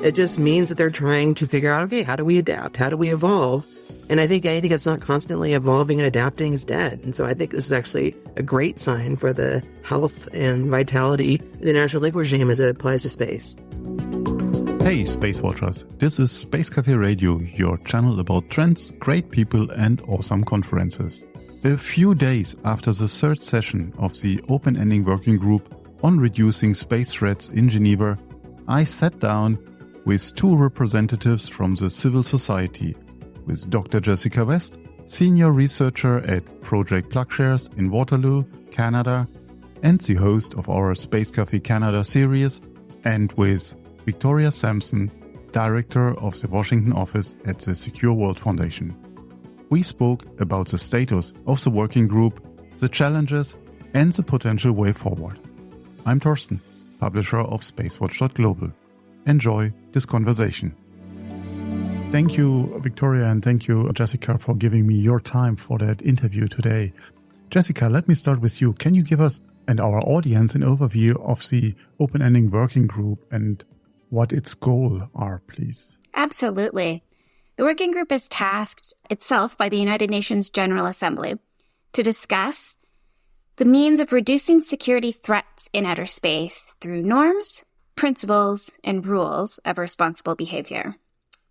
It just means that they're trying to figure out, okay, how do we adapt? How do we evolve? And I think anything that's not constantly evolving and adapting is dead. And so I think this is actually a great sign for the health and vitality of the international legal regime as it applies to space. Hey, Space Watchers. This is Space Café Radio, your channel about trends, great people, and awesome conferences. A few days after the third session of the open-ending working group on reducing space threats in Geneva, I sat down with two representatives from the civil society, with Dr. Jessica West, senior researcher at Project PlugShares in Waterloo, Canada, and the host of our Space Café Canada series, and with Victoria Samson, director of the Washington office at the Secure World Foundation. We spoke about the status of the working group, the challenges, and the potential way forward. I'm Torsten, publisher of SpaceWatch.Global. Enjoy this conversation. Thank you, Victoria, and thank you, Jessica, for giving me your time for that interview today. Jessica, let me start with you. Can you give us and our audience an overview of the open-ending working group and what its goals are, please? Absolutely. The working group is tasked itself by the United Nations General Assembly to discuss the means of reducing security threats in outer space through norms, principles, and rules of responsible behavior.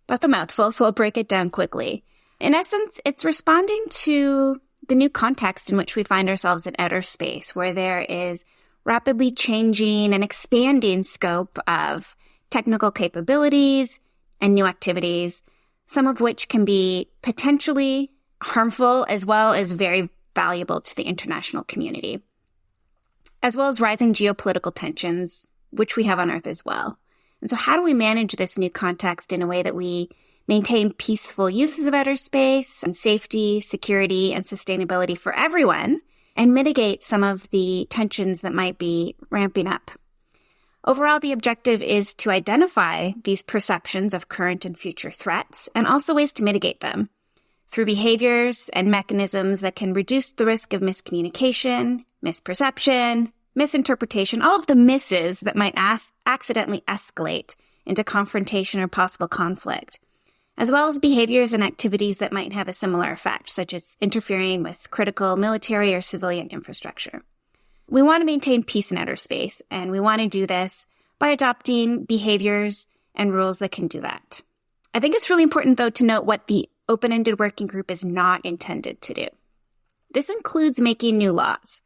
That's a mouthful, so I'll break it down quickly. In essence, it's responding to the new context in which we find ourselves in outer space, where there is rapidly changing and expanding scope of technical capabilities and new activities, some of which can be potentially harmful as well as very valuable to the international community, as well as rising geopolitical tensions, which we have on Earth as well. And so how do we manage this new context in a way that we maintain peaceful uses of outer space and safety, security, and sustainability for everyone, and mitigate some of the tensions that might be ramping up? Overall, the objective is to identify these perceptions of current and future threats, and also ways to mitigate them through behaviors and mechanisms that can reduce the risk of miscommunication, misperception, misinterpretation, all of the misses that might accidentally escalate into confrontation or possible conflict, as well as behaviors and activities that might have a similar effect, such as interfering with critical military or civilian infrastructure. We want to maintain peace in outer space, and we want to do this by adopting behaviors and rules that can do that. I think it's really important, though, to note what the open-ended working group is not intended to do. This includes making new laws.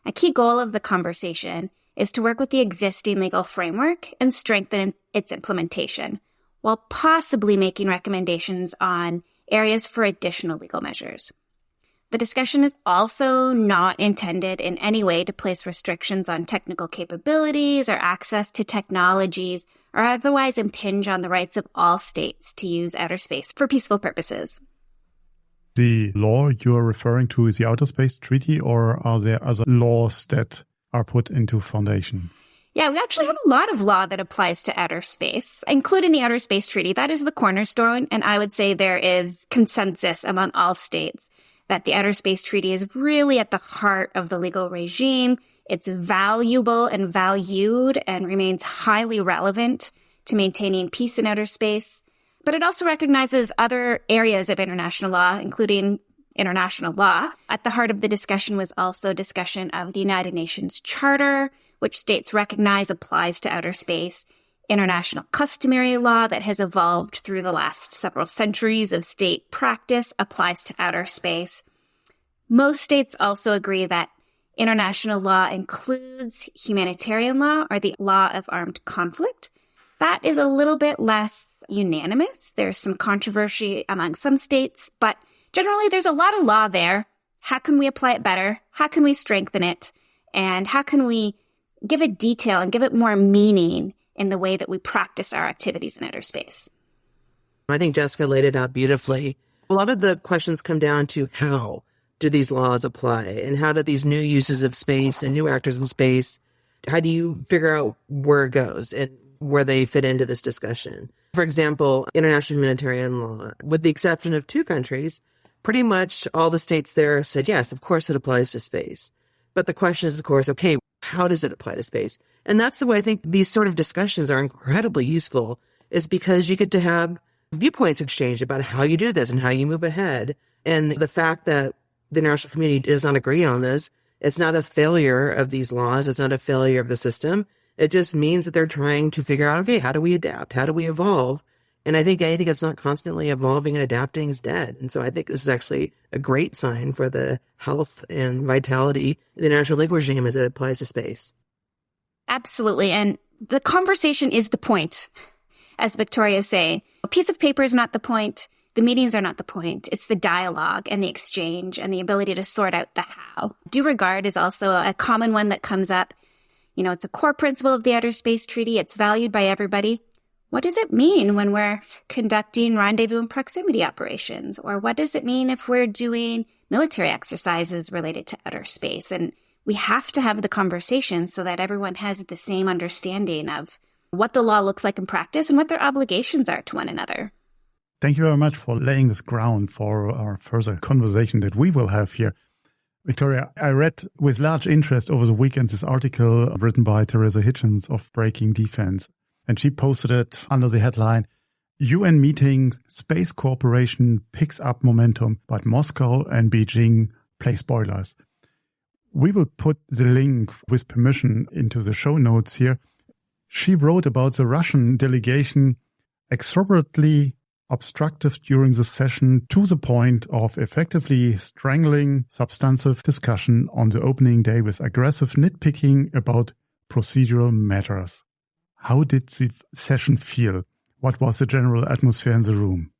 A key goal of the conversation is to work with the existing legal framework and strengthen its implementation, while possibly making recommendations on areas for additional legal measures. The discussion is also not intended in any way to place restrictions on technical capabilities or access to technologies or otherwise impinge on the rights of all states to use outer space for peaceful purposes. The law you are referring to is the Outer Space Treaty, or are there other laws that are put into foundation? Yeah, we actually have a lot of law that applies to outer space, including the Outer Space Treaty. That is the cornerstone, and I would say there is consensus among all states that the Outer Space Treaty is really at the heart of the legal regime. It's valuable and valued and remains highly relevant to maintaining peace in outer space. But it also recognizes other areas of international law, including international law. At the heart of the discussion was also discussion of the United Nations Charter, which states recognize applies to outer space, international customary law that has evolved through the last several centuries of state practice applies to outer space. Most states also agree that international law includes humanitarian law, or the law of armed conflict. That is a little bit less unanimous. There's some controversy among some states, but generally there's a lot of law there. How can we apply it better? How can we strengthen it? And how can we give it detail and give it more meaning in the way that we practice our activities in outer space? I think Jessica laid it out beautifully. A lot of the questions come down to how do these laws apply, and how do these new uses of space and new actors in space, how do you figure out where it goes and where they fit into this discussion? For example, international humanitarian law, with the exception of 2 countries, pretty much all the states there said, yes, of course it applies to space. But the question is, of course, okay, how does it apply to space? And that's the way I think these sort of discussions are incredibly useful, is because you get to have viewpoints exchanged about how you do this and how you move ahead. And the fact that the international community does not agree on this, it's not a failure of these laws. It's not a failure of the system. It just means that they're trying to figure out, okay, how do we adapt? How do we evolve? And I think anything that's not constantly evolving and adapting is dead. And so I think this is actually a great sign for the health and vitality of the international legal regime as it applies to space. Absolutely. And the conversation is the point, as Victoria is saying. A piece of paper is not the point. The meetings are not the point. It's the dialogue and the exchange and the ability to sort out the how. Due regard is also a common one that comes up. It's a core principle of the Outer Space Treaty. It's valued by everybody. What does it mean when we're conducting rendezvous and proximity operations? Or what does it mean if we're doing military exercises related to outer space? And we have to have the conversation so that everyone has the same understanding of what the law looks like in practice and what their obligations are to one another. Thank you very much for laying this ground for our further conversation that we will have here. Victoria, I read with large interest over the weekend this article written by Teresa Hitchens of Breaking Defense. And she posted it under the headline, UN meetings, space cooperation picks up momentum, but Moscow and Beijing play spoilers. We will put the link with permission into the show notes here. She wrote about the Russian delegation exorbitant obstructive during the session to the point of effectively strangling substantive discussion on the opening day with aggressive nitpicking about procedural matters. How did the session feel? What was the general atmosphere in the room?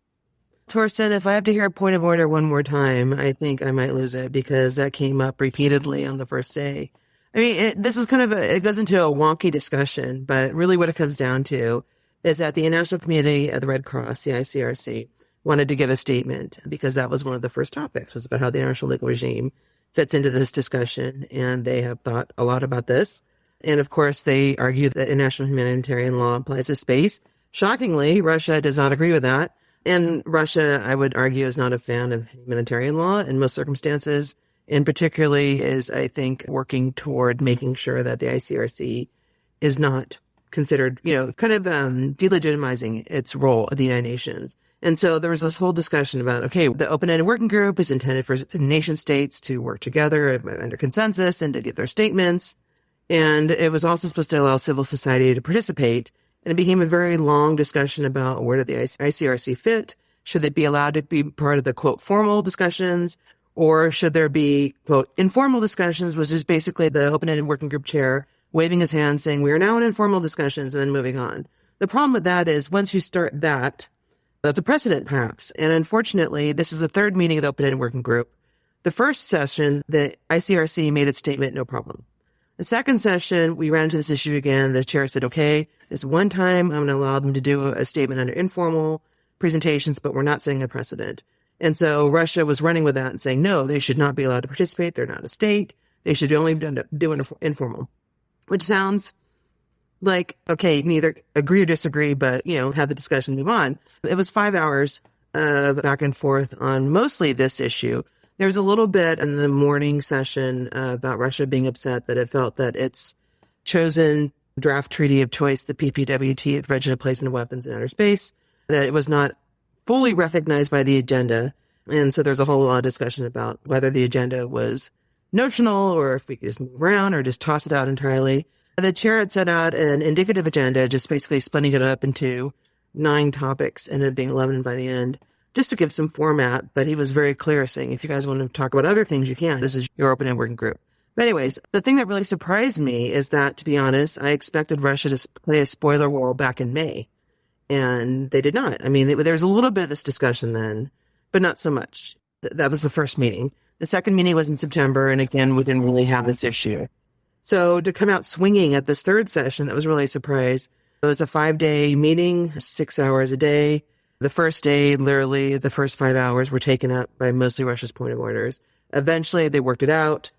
Torsten, if I have to hear a point of order one more time, I think I might lose it because that came up repeatedly on the first day. I mean, this is it goes into a wonky discussion, but really what it comes down to is that the International Committee of the Red Cross, the ICRC, wanted to give a statement because that was one of the first topics, was about how the international legal regime fits into this discussion. And they have thought a lot about this. And of course, they argue that international humanitarian law applies to space. Shockingly, Russia does not agree with that. And Russia, I would argue, is not a fan of humanitarian law in most circumstances, and particularly is, I think, working toward making sure that the ICRC is not considered, delegitimizing its role at the United Nations. And so there was this whole discussion about, okay, the open-ended working group is intended for nation states to work together under consensus and to give their statements. And it was also supposed to allow civil society to participate. And it became a very long discussion about where did the ICRC fit? Should they be allowed to be part of the, quote, formal discussions? Or should there be, quote, informal discussions, which is basically the open-ended working group chair waving his hand saying, we are now in informal discussions, and then moving on. The problem with that is once you start that, that's a precedent, perhaps. And unfortunately, this is the third meeting of the open-ended working group. The first session, the ICRC made its statement, no problem. The second session, we ran into this issue again. The chair said, okay, this one time, I'm going to allow them to do a statement under informal presentations, but we're not setting a precedent. And so Russia was running with that and saying, no, they should not be allowed to participate. They're not a state. They should only do an informal, which sounds like, okay, you can either agree or disagree, but, have the discussion, move on. It was 5 hours of back and forth on mostly this issue. There was a little bit in the morning session about Russia being upset that it felt that its chosen draft treaty of choice, the PPWT, the Prevention of Placement of Weapons in Outer Space, that it was not fully recognized by the agenda. And so there's a whole lot of discussion about whether the agenda was notional or if we could just move around or just toss it out entirely. The chair had set out an indicative agenda, just basically splitting it up into 9 topics, ended up being 11 by the end, just to give some format. But he was very clear, saying, if you guys want to talk about other things, you can. This is your open-end working group. But anyways, the thing that really surprised me is that, to be honest, I expected Russia to play a spoiler role back in May. And they did not. I mean, there was a little bit of this discussion then, but not so much. That was the first meeting. The second meeting was in September, and again, we didn't really have this issue. So to come out swinging at this third session, that was really a surprise. It was a 5-day meeting, 6 hours a day. The first day, literally, the first 5 hours were taken up by mostly Russia's point of orders. Eventually, they worked it out.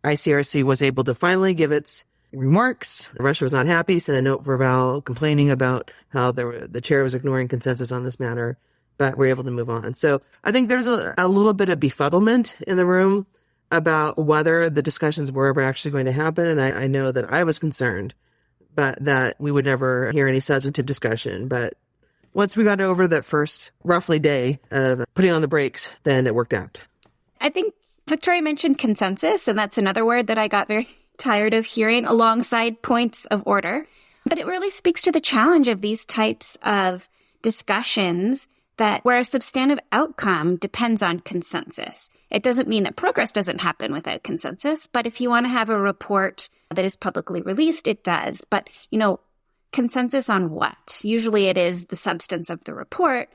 ICRC was able to finally give its remarks. Russia was not happy, sent a note verbal complaining about how the chair was ignoring consensus on this matter, but we're able to move on. So I think there's a little bit of befuddlement in the room about whether the discussions were ever actually going to happen. And I know that I was concerned, but that we would never hear any substantive discussion. But once we got over that first roughly day of putting on the brakes, then it worked out. I think Victoria mentioned consensus, and that's another word that I got very tired of hearing alongside points of order. But it really speaks to the challenge of these types of discussions that where a substantive outcome depends on consensus. It doesn't mean that progress doesn't happen without consensus, but if you want to have a report that is publicly released, it does. But, consensus on what? Usually it is the substance of the report,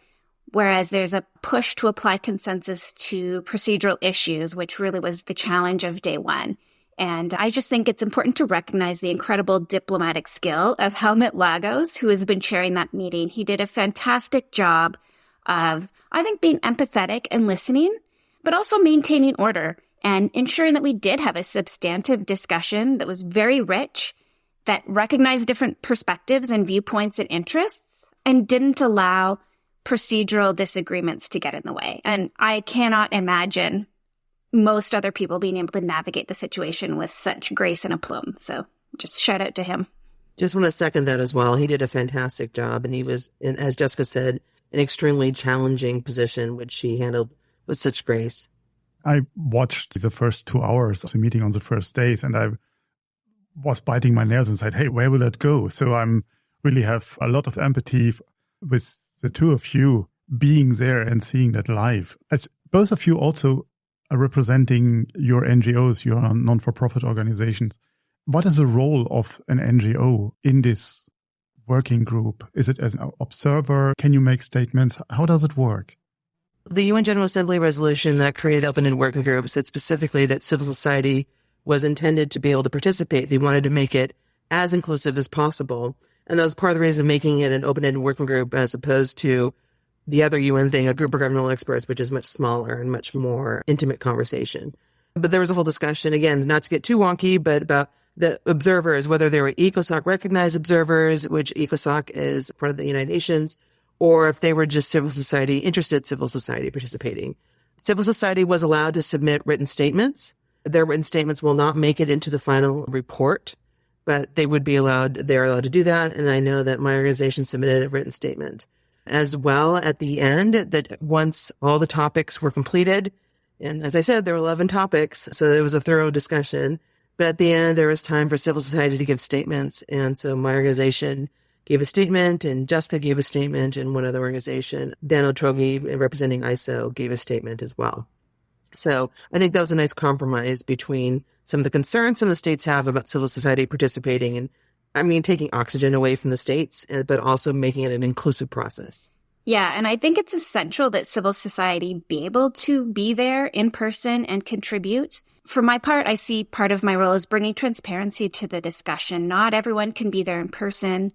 whereas there's a push to apply consensus to procedural issues, which really was the challenge of day one. And I just think it's important to recognize the incredible diplomatic skill of Helmut Lagos, who has been chairing that meeting. He did a fantastic job of, I think, being empathetic and listening, but also maintaining order and ensuring that we did have a substantive discussion that was very rich, that recognized different perspectives and viewpoints and interests, and didn't allow procedural disagreements to get in the way. And I cannot imagine most other people being able to navigate the situation with such grace and aplomb. So just shout out to him. Just want to second that as well. He did a fantastic job, and he was, as Jessica said, an extremely challenging position, which he handled with such grace. I watched the first 2 hours of the meeting on the first days, and I was biting my nails and said, hey, where will it go? So I'm really have a lot of empathy with the two of you being there and seeing that live. As both of you also are representing your NGOs, your non-for-profit organizations. What is the role of an NGO in this working group? Is it as an observer? Can you make statements? How does it work? The UN General Assembly resolution that created open-ended working groups said specifically that civil society was intended to be able to participate. They wanted to make it as inclusive as possible. And that was part of the reason of making it an open-ended working group as opposed to the other UN thing, a group of governmental experts, which is much smaller and much more intimate conversation. But there was a whole discussion, again, not to get too wonky, but about the observers, whether they were ECOSOC recognized observers, which ECOSOC is part of the United Nations, or if they were just civil society, interested civil society participating. Civil society was allowed to submit written statements. Their written statements will not make it into the final report, but they're allowed to do that. And I know that my organization submitted a written statement as well at the end, that once all the topics were completed, and as I said, there were 11 topics, so there was a thorough discussion. But at the end, there was time for civil society to give statements. And so my organization gave a statement, and Jessica gave a statement, and one other organization, Dan Otrogi, representing ISO, gave a statement as well. So I think that was a nice compromise between some of the concerns some of the states have about civil society participating and, taking oxygen away from the states, but also making it an inclusive process. Yeah, and I think it's essential that civil society be able to be there in person and contribute. For my part, I see part of my role as bringing transparency to the discussion. Not everyone can be there in person.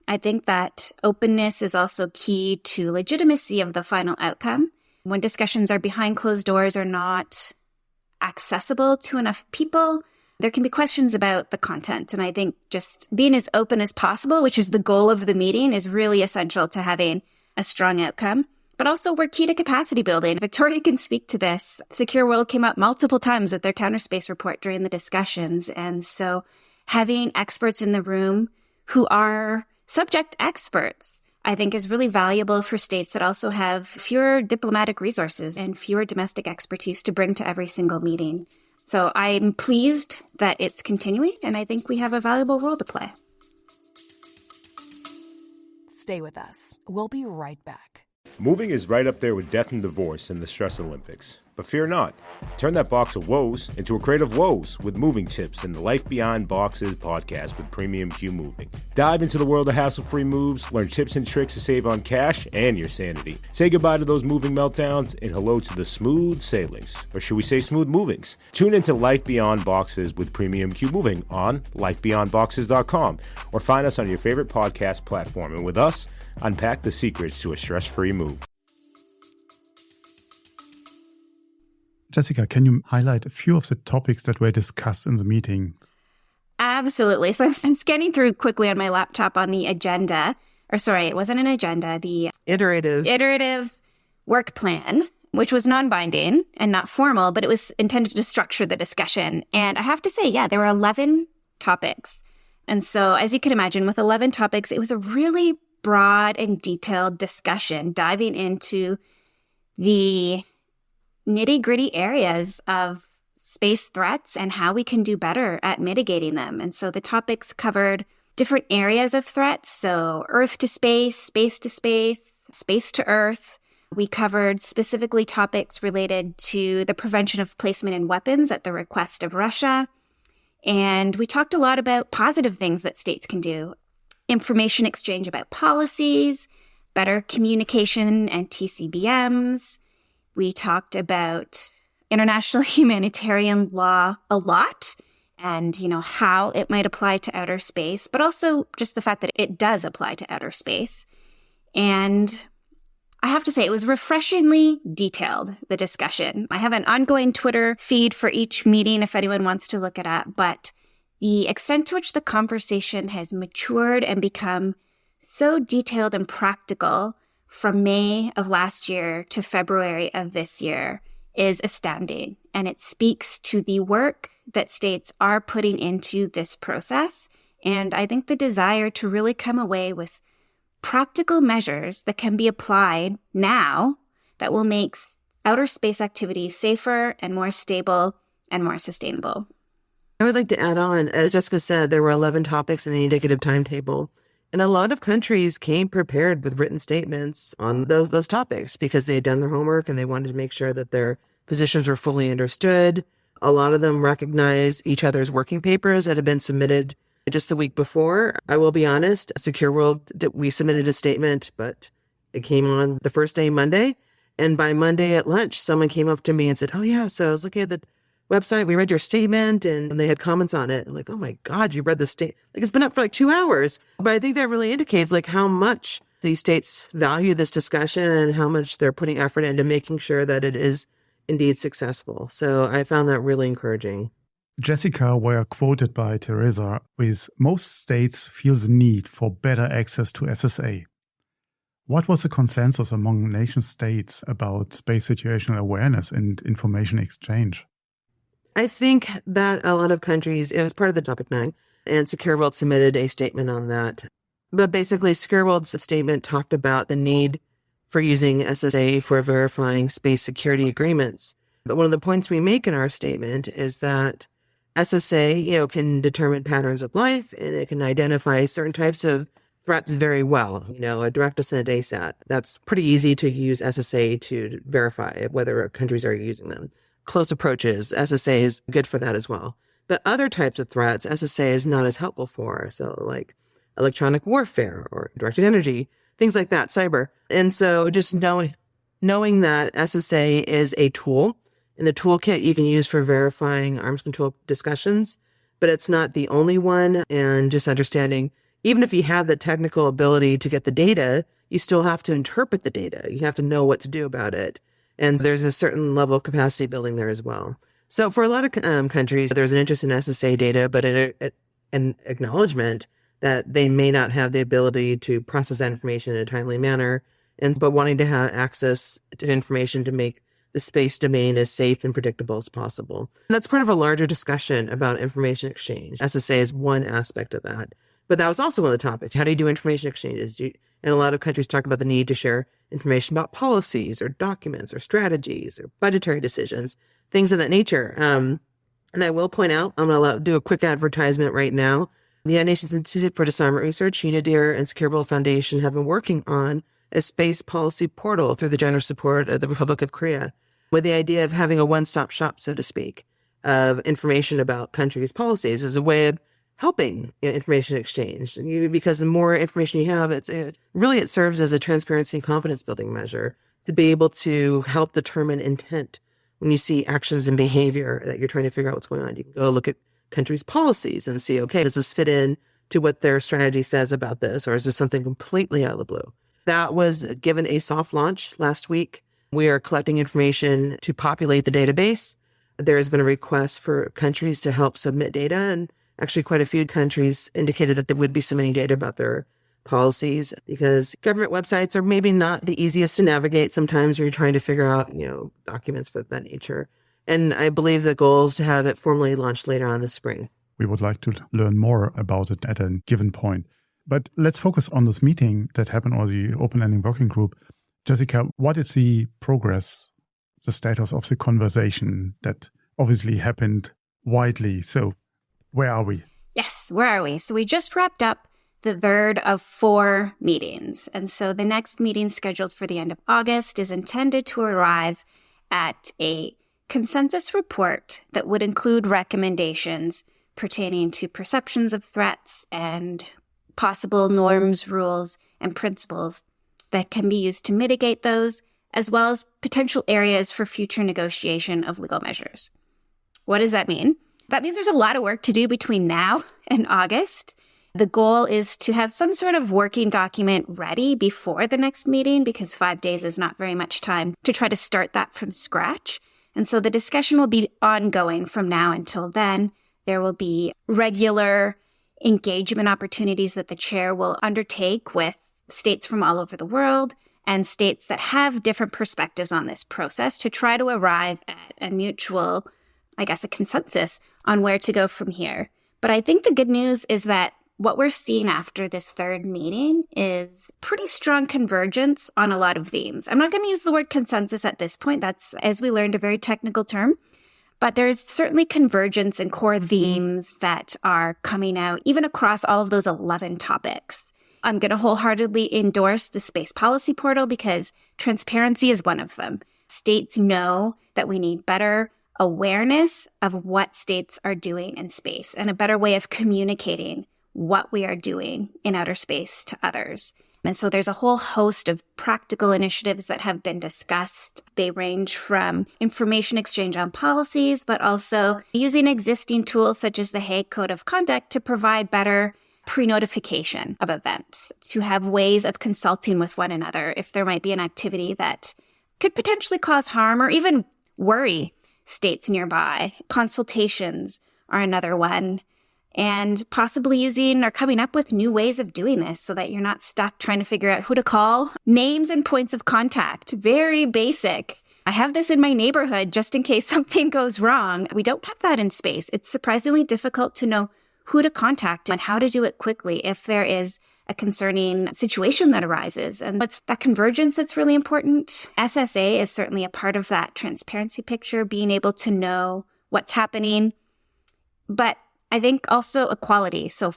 I think that openness is also key to legitimacy of the final outcome. When discussions are behind closed doors or not accessible to enough people, there can be questions about the content. And I think just being as open as possible, which is the goal of the meeting, is really essential to having a strong outcome. But also we're key to capacity building. Victoria can speak to this. Secure World came up multiple times with their counterspace report during the discussions. And so having experts in the room who are subject experts, I think, is really valuable for states that also have fewer diplomatic resources and fewer domestic expertise to bring to every single meeting. So I'm pleased that it's continuing, and I think we have a valuable role to play. Stay with us. We'll be right back. Moving is right up there with death and divorce in the Stress Olympics. But fear not. Turn that box of woes into a crate of woes with moving tips in the Life Beyond Boxes podcast with Premium Q Moving. Dive into the world of hassle-free moves, learn tips and tricks to save on cash and your sanity. Say goodbye to those moving meltdowns and hello to the smooth sailings. Or should we say smooth movings? Tune into Life Beyond Boxes with Premium Q Moving on lifebeyondboxes.com or find us on your favorite podcast platform. And with us, unpack the secrets to a stress-free move. Jessica, can you highlight a few of the topics that were discussed in the meetings? Absolutely. So I'm scanning through quickly on my laptop on the agenda. Or sorry, it wasn't an agenda. The iterative work plan, which was non-binding and not formal, but it was intended to structure the discussion. And I have to say, there were 11 topics. And so as you can imagine, with 11 topics, it was a really broad and detailed discussion, diving into the nitty-gritty areas of space threats and how we can do better at mitigating them. And so the topics covered different areas of threats. So Earth to space, space to space, space to Earth. We covered specifically topics related to the prevention of placement in weapons at the request of Russia. And we talked a lot about positive things that states can do. Information exchange about policies, better communication and TCBMs. We talked about international humanitarian law a lot and, how it might apply to outer space, but also just the fact that it does apply to outer space. And I have to say, it was refreshingly detailed, the discussion. I have an ongoing Twitter feed for each meeting if anyone wants to look it up, but the extent to which the conversation has matured and become so detailed and practical from May of last year to February of this year is astounding. And it speaks to the work that states are putting into this process. And I think the desire to really come away with practical measures that can be applied now that will make outer space activities safer and more stable and more sustainable. I would like to add on, as Jessica said, there were 11 topics in the indicative timetable. And a lot of countries came prepared with written statements on those topics because they had done their homework and they wanted to make sure that their positions were fully understood. A lot of them recognized each other's working papers that had been submitted just the week before. I will be honest, Secure World, we submitted a statement, but it came on the first day, Monday. And by Monday at lunch, someone came up to me and said, oh yeah, so I was looking at the website, we read your statement and they had comments on it. I'm like, oh my God, you read the statement. It's been up for 2 hours. But I think that really indicates how much these states value this discussion and how much they're putting effort into making sure that it is indeed successful. So I found that really encouraging. Jessica were quoted by Teresa with most states feel the need for better access to SSA. What was the consensus among nation states about space situational awareness and information exchange? I think that a lot of countries, it was part of the Topic 9, and Secure World submitted a statement on that. But basically, Secure World's statement talked about the need for using SSA for verifying space security agreements. But one of the points we make in our statement is that SSA, can determine patterns of life and it can identify certain types of threats very well. A direct descent ASAT, that's pretty easy to use SSA to verify whether countries are using them. Close approaches, SSA is good for that as well. But other types of threats, SSA is not as helpful for. So like electronic warfare or directed energy, things like that, cyber. And so just knowing that SSA is a tool in the toolkit you can use for verifying arms control discussions, but it's not the only one. And just understanding, even if you have the technical ability to get the data, you still have to interpret the data. You have to know what to do about it. And there's a certain level of capacity building there as well. So for a lot of countries, there's an interest in SSA data, but an acknowledgement that they may not have the ability to process that information in a timely manner, but wanting to have access to information to make the space domain as safe and predictable as possible. And that's part of a larger discussion about information exchange. SSA is one aspect of that. But that was also one of the topics. How do you do information exchanges? And a lot of countries talk about the need to share information about policies or documents or strategies or budgetary decisions, things of that nature. And I will point out, I'm going to do a quick advertisement right now. The United Nations Institute for Disarmament Research, UNIDIR, and Secure World Foundation have been working on a space policy portal through the generous support of the Republic of Korea, with the idea of having a one-stop shop, so to speak, of information about countries' policies as a way of helping information exchange. Because the more information you have, it serves as a transparency and confidence building measure to be able to help determine intent when you see actions and behavior that you're trying to figure out what's going on. You can go look at countries' policies and see, okay, does this fit in to what their strategy says about this, or is this something completely out of the blue? That was given a soft launch last week. We are collecting information to populate the database. There has been a request for countries to help submit data, and actually quite a few countries indicated that they would be submitting data about their policies, because government websites are maybe not the easiest to navigate sometimes when you're trying to figure out, documents of that nature. And I believe the goal is to have it formally launched later on this spring. We would like to learn more about it at a given point. But let's focus on this meeting that happened, or the Open Landing Working Group. Jessica, what is the progress, the status of the conversation that obviously happened widely? So where are we? Yes, where are we? So we just wrapped up the third of 4 meetings. And so the next meeting scheduled for the end of August is intended to arrive at a consensus report that would include recommendations pertaining to perceptions of threats and possible norms, rules, and principles that can be used to mitigate those, as well as potential areas for future negotiation of legal measures. What does that mean? That means there's a lot of work to do between now and August. The goal is to have some sort of working document ready before the next meeting, because 5 days is not very much time to try to start that from scratch. And so the discussion will be ongoing from now until then. There will be regular engagement opportunities that the chair will undertake with states from all over the world and states that have different perspectives on this process to try to arrive at a mutual, a consensus on where to go from here. But I think the good news is that what we're seeing after this third meeting is pretty strong convergence on a lot of themes. I'm not going to use the word consensus at this point. That's, as we learned, a very technical term. But there's certainly convergence in core themes that are coming out, even across all of those 11 topics. I'm going to wholeheartedly endorse the Space Policy Portal because transparency is one of them. States know that we need better awareness of what states are doing in space and a better way of communicating what we are doing in outer space to others. And so there's a whole host of practical initiatives that have been discussed. They range from information exchange on policies, but also using existing tools such as the Hague Code of Conduct to provide better pre-notification of events, to have ways of consulting with one another if there might be an activity that could potentially cause harm or even worry states nearby. Consultations are another one. And possibly using or coming up with new ways of doing this so that you're not stuck trying to figure out who to call. Names and points of contact, very basic. I have this in my neighborhood just in case something goes wrong. We don't have that in space. It's surprisingly difficult to know who to contact and how to do it quickly if there is a concerning situation that arises. And it's that convergence that's really important. SSA is certainly a part of that transparency picture, being able to know what's happening. But I think also equality. So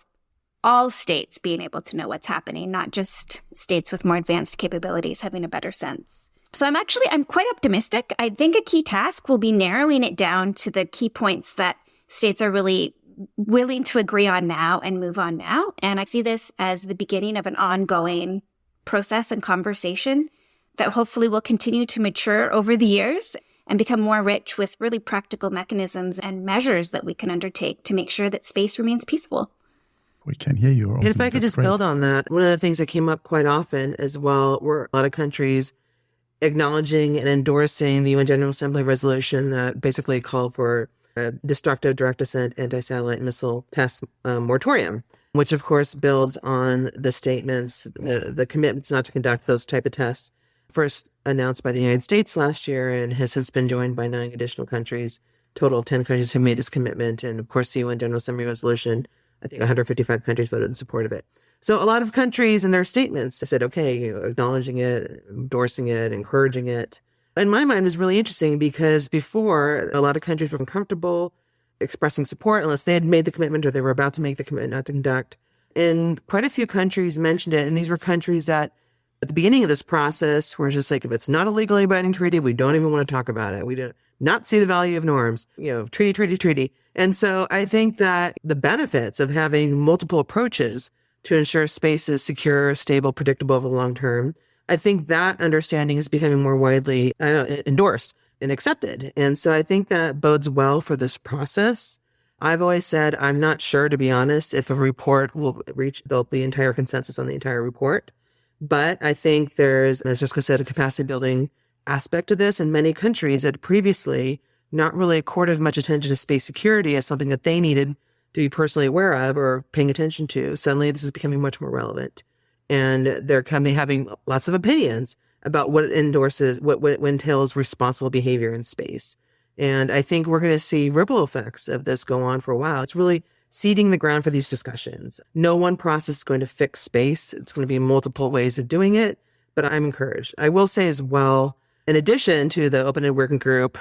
all states being able to know what's happening, not just states with more advanced capabilities having a better sense. So I'm quite optimistic. I think a key task will be narrowing it down to the key points that states are really willing to agree on now and move on now. And I see this as the beginning of an ongoing process and conversation that hopefully will continue to mature over the years and become more rich with really practical mechanisms and measures that we can undertake to make sure that space remains peaceful. We can hear you. And if I could just build on that, one of the things that came up quite often as well were a lot of countries acknowledging and endorsing the UN General Assembly resolution that basically called for a destructive direct ascent anti-satellite missile test moratorium, which of course builds on the statements, the commitments not to conduct those type of tests, first announced by the United States last year and has since been joined by 9 additional countries. Total of 10 countries have made this commitment. And of course, the UN General Assembly resolution, I think 155 countries voted in support of it. So a lot of countries in their statements said, okay, acknowledging it, endorsing it, encouraging it. In my mind, it was really interesting because before, a lot of countries were uncomfortable expressing support unless they had made the commitment or they were about to make the commitment not to conduct. And quite a few countries mentioned it. And these were countries that at the beginning of this process were just like, if it's not a legally binding treaty, we don't even want to talk about it. We do not see the value of norms, treaty. And so I think that the benefits of having multiple approaches to ensure space is secure, stable, predictable over the long term, I think that understanding is becoming more widely endorsed and accepted. And so I think that bodes well for this process. I've always said, I'm not sure, to be honest, if a report will reach the entire consensus on the entire report. But I think there's, as Jessica said, a capacity building aspect to this. And many countries had previously not really accorded much attention to space security as something that they needed to be personally aware of or paying attention to. Suddenly, this is becoming much more relevant. And they're having lots of opinions about what entails responsible behavior in space. And I think we're going to see ripple effects of this go on for a while. It's really seeding the ground for these discussions. No one process is going to fix space. It's going to be multiple ways of doing it, but I'm encouraged. I will say as well, in addition to the open-ended working group,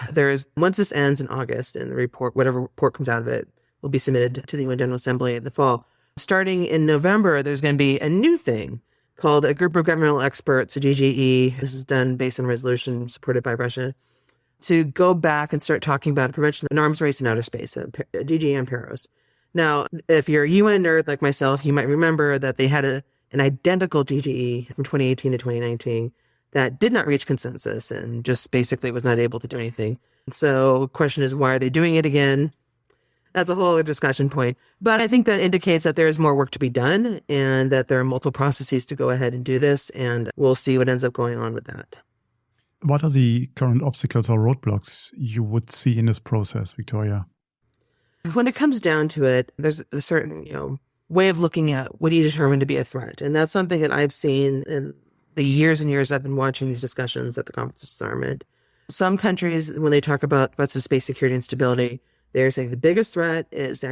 once this ends in August and the report, whatever report comes out of it, will be submitted to the UN General Assembly in the fall. Starting in November, there's going to be a new thing called a group of governmental experts, a GGE. This is done based on a resolution supported by Russia, to go back and start talking about prevention of an arms race in outer space, a GGE on Paros. Now, if you're a UN nerd like myself, you might remember that they had an identical GGE from 2018 to 2019 that did not reach consensus and just basically was not able to do anything. So the question is, why are they doing it again? That's a whole other discussion point. But I think that indicates that there is more work to be done and that there are multiple processes to go ahead and do this. And we'll see what ends up going on with that. What are the current obstacles or roadblocks you would see in this process, Victoria? When it comes down to it, there's a certain, way of looking at what do you determine to be a threat. And that's something that I've seen in the years and years I've been watching these discussions at the Conference of Disarmament. Some countries, when they talk about threats of space security and stability, they're saying the biggest threat is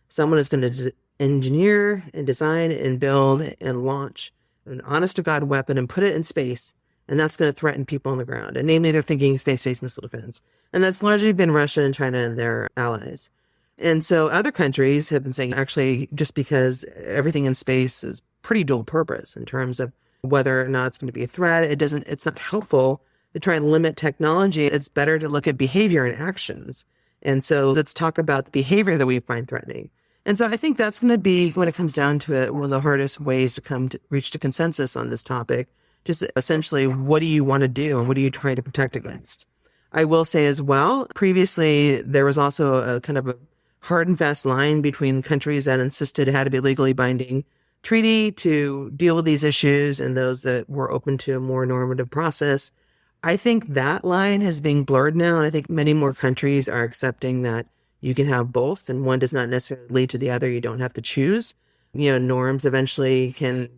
someone is going to engineer and design and build and launch an honest-to-God weapon and put it in space, and that's going to threaten people on the ground. And namely, they're thinking space-based missile defense. And that's largely been Russia and China and their allies. And so other countries have been saying, actually, just because everything in space is pretty dual purpose in terms of whether or not it's going to be a threat, it's not helpful to try and limit technology. It's better to look at behavior and actions. And so let's talk about the behavior that we find threatening. And so I think that's going to be, when it comes down to it, one of the hardest ways to reach a consensus on this topic. Just essentially, what do you want to do and what are you trying to protect against? I will say as well, previously, there was also a kind of a hard and fast line between countries that insisted it had to be legally binding treaty to deal with these issues and those that were open to a more normative process. I think that line has been blurred now, and I think many more countries are accepting that you can have both, and one does not necessarily lead to the other. You don't have to choose. Norms eventually can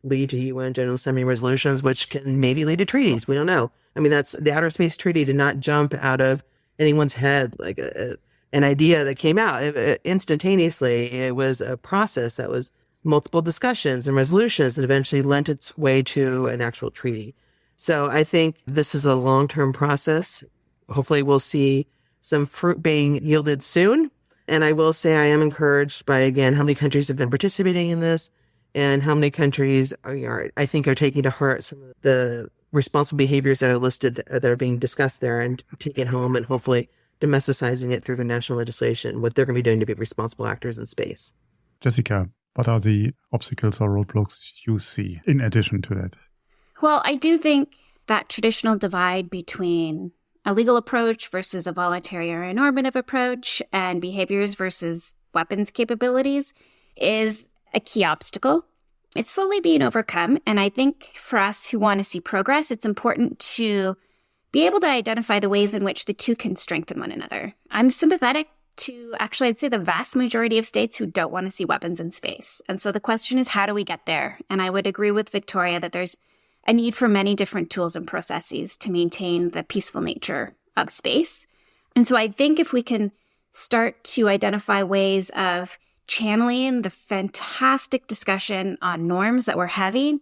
lead to UN General Assembly resolutions, which can maybe lead to treaties. We don't know. I mean, that's the Outer Space Treaty did not jump out of anyone's head like an idea that came out instantaneously. It was a process that was multiple discussions and resolutions that eventually lent its way to an actual treaty. So I think this is a long-term process. Hopefully we'll see some fruit being yielded soon. And I will say I am encouraged by, again, how many countries have been participating in this and how many countries are taking to heart some of the responsible behaviors that are listed that are being discussed there and taking it home and hopefully domesticizing it through the national legislation, what they're going to be doing to be responsible actors in space. Jessica, what are the obstacles or roadblocks you see in addition to that? Well, I do think that traditional divide between a legal approach versus a voluntary or a normative approach and behaviors versus weapons capabilities is a key obstacle. It's slowly being overcome. And I think for us who want to see progress, it's important to be able to identify the ways in which the two can strengthen one another. I'm sympathetic to actually, I'd say the vast majority of states who don't want to see weapons in space. And so the question is, how do we get there? And I would agree with Victoria that there's a need for many different tools and processes to maintain the peaceful nature of space. And so I think if we can start to identify ways of channeling the fantastic discussion on norms that we're having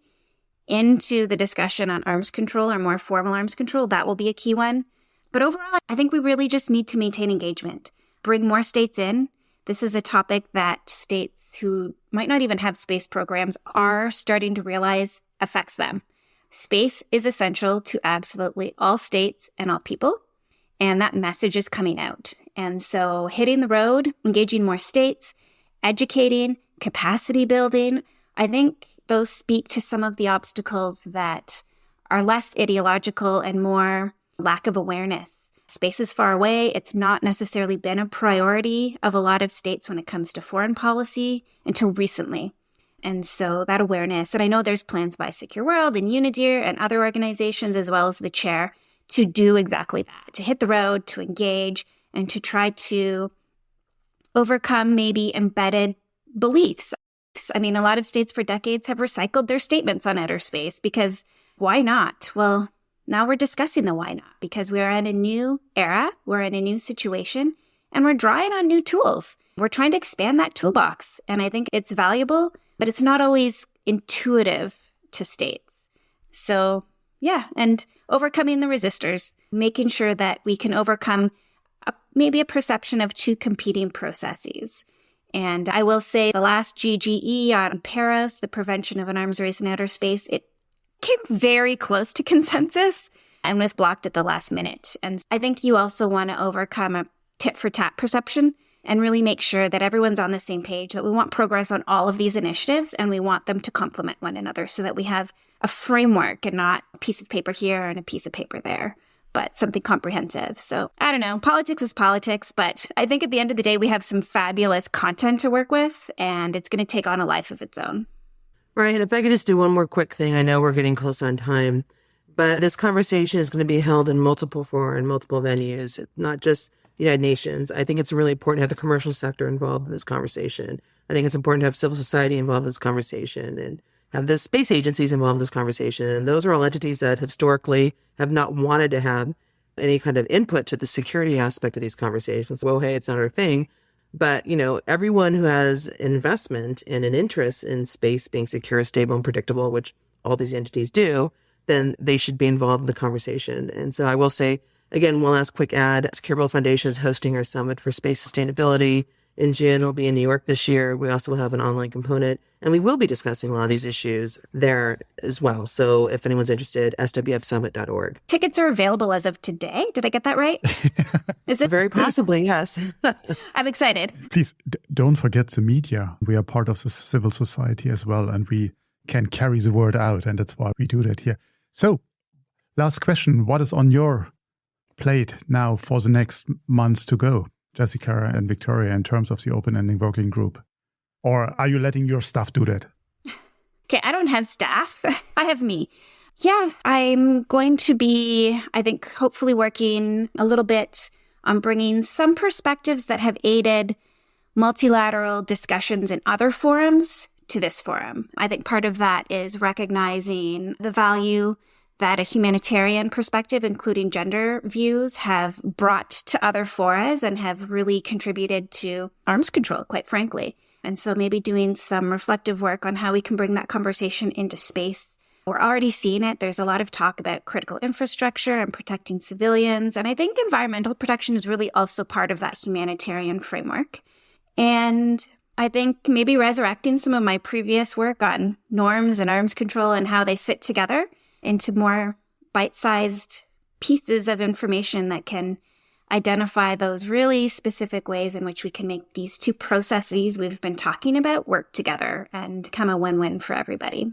into the discussion on arms control or more formal arms control, that will be a key one. But overall, I think we really just need to maintain engagement, bring more states in. This is a topic that states who might not even have space programs are starting to realize affects them. Space is essential to absolutely all states and all people, and that message is coming out. And so hitting the road, engaging more states, educating, capacity building, I think those speak to some of the obstacles that are less ideological and more lack of awareness. Space is far away. It's not necessarily been a priority of a lot of states when it comes to foreign policy until recently. And so that awareness, and I know there's plans by Secure World and UNIDIR and other organizations as well as the chair to do exactly that, to hit the road, to engage, and to try to overcome maybe embedded beliefs. I mean, a lot of states for decades have recycled their statements on outer space because why not? Well, now we're discussing the why not because we are in a new era, we're in a new situation, and we're drawing on new tools. we're trying to expand that toolbox. And I think it's valuable, but it's not always intuitive to states. So yeah, and overcoming the resistors, making sure that we can overcome maybe a perception of two competing processes. And I will say the last GGE on Paros, the prevention of an arms race in outer space, it came very close to consensus and was blocked at the last minute. And I think you also want to overcome a tit-for-tat perception and really make sure that everyone's on the same page, that we want progress on all of these initiatives and we want them to complement one another so that we have a framework and not a piece of paper here and a piece of paper there, but something comprehensive. So I don't know, politics is politics, but I think at the end of the day, we have some fabulous content to work with and it's going to take on a life of its own. Right. And if I could just do one more quick thing, I know we're getting close on time, but this conversation is going to be held in multiple fora and multiple venues, not just the United Nations. I think it's really important to have the commercial sector involved in this conversation. I think it's important to have civil society involved in this conversation and have the space agencies involved in this conversation. And those are all entities that historically have not wanted to have any kind of input to the security aspect of these conversations. Well, hey, it's not our thing. But, everyone who has an investment and an interest in space being secure, stable, and predictable, which all these entities do, then they should be involved in the conversation. And so I will say, again, one last quick ad. Secure World Foundation is hosting our Summit for Space Sustainability in June. It'll be in New York this year. We also will have an online component, and we will be discussing a lot of these issues there as well. So if anyone's interested, swfsummit.org. Tickets are available as of today. Did I get that right? Is it? Very possibly, yes. I'm excited. Please don't forget the media. We are part of the civil society as well, and we can carry the word out, and that's why we do that here. So, last question. What is on your plate now for the next months to go, Jessica and Victoria, in terms of the open-ending working group? Or are you letting your staff do that? Okay, I don't have staff. I have me. Yeah, I'm going to be, I think, hopefully working a little bit on bringing some perspectives that have aided multilateral discussions in other forums to this forum. I think part of that is recognizing the value that a humanitarian perspective, including gender views, have brought to other forums and have really contributed to arms control, quite frankly. And so maybe doing some reflective work on how we can bring that conversation into space. We're already seeing it. There's a lot of talk about critical infrastructure and protecting civilians. And I think environmental protection is really also part of that humanitarian framework. And I think maybe resurrecting some of my previous work on norms and arms control and how they fit together into more bite-sized pieces of information that can identify those really specific ways in which we can make these two processes we've been talking about work together and become a win-win for everybody.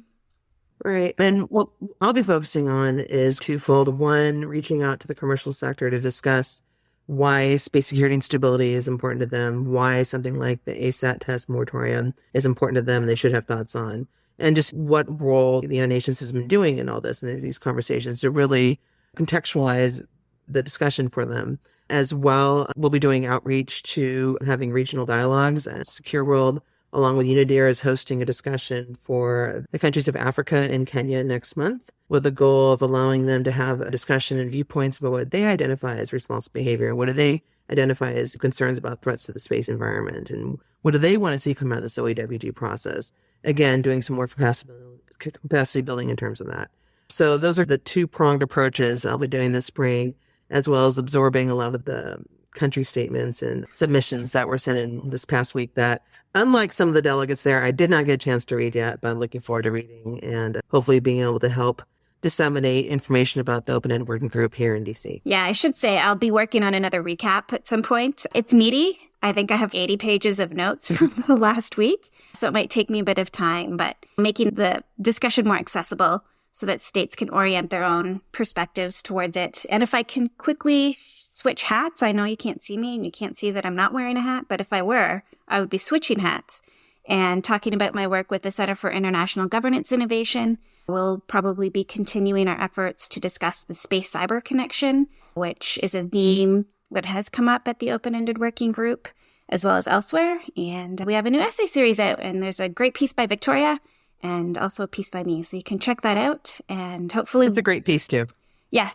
Right. And what I'll be focusing on is twofold. One, reaching out to the commercial sector to discuss why space security and stability is important to them, why something like the ASAT test moratorium is important to them, they should have thoughts on, and just what role the United Nations has been doing in all this and these conversations to really contextualize the discussion for them. As well, we'll be doing outreach to having regional dialogues. Secure World, along with UNIDIR, is hosting a discussion for the countries of Africa and Kenya next month, with the goal of allowing them to have a discussion and viewpoints about what they identify as responsible behavior, what do they identify as concerns about threats to the space environment, and what do they want to see come out of this OEWG process. Again, doing some more capacity building in terms of that. So those are the two-pronged approaches I'll be doing this spring, as well as absorbing a lot of the country statements and submissions that were sent in this past week that, unlike some of the delegates there, I did not get a chance to read yet, but I'm looking forward to reading and hopefully being able to help disseminate information about the open-end working group here in DC. Yeah, I should say I'll be working on another recap at some point. It's meaty. I think I have 80 pages of notes from the last week, so it might take me a bit of time, but making the discussion more accessible so that states can orient their own perspectives towards it. And if I can quickly switch hats, I know you can't see me and you can't see that I'm not wearing a hat, but if I were, I would be switching hats and talking about my work with the Center for International Governance Innovation. We'll probably be continuing our efforts to discuss the space cyber connection, which is a theme that has come up at the open-ended working group as well as elsewhere. And we have a new essay series out, and there's a great piece by Victoria and also a piece by me. So you can check that out, and hopefully... It's a great piece too. Yeah.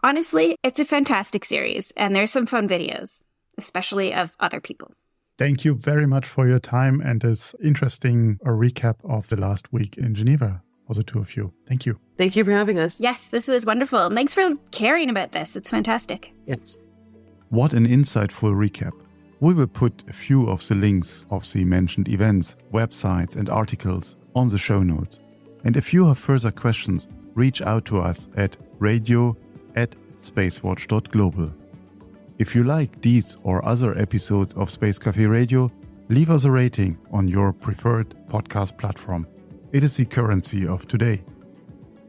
Honestly, it's a fantastic series, and there's some fun videos, especially of other people. Thank you very much for your time and this interesting recap of the last week in Geneva for the two of you. Thank you. Thank you for having us. Yes, this was wonderful. And thanks for caring about this. It's fantastic. Yes. What an insightful recap. We will put a few of the links of the mentioned events, websites and articles on the show notes. And if you have further questions, reach out to us at radio@SpaceWatch.Global. If you like these or other episodes of Space Café Radio, leave us a rating on your preferred podcast platform. It is the currency of today.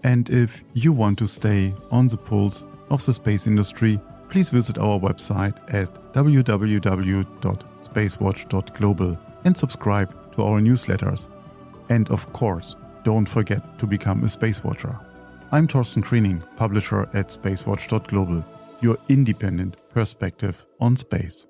And if you want to stay on the pulse of the space industry, please visit our website at www.SpaceWatch.Global and subscribe to our newsletters. And of course, don't forget to become a Space Watcher. I'm Thorsten Kriening, publisher at SpaceWatch.Global, your independent perspective on space.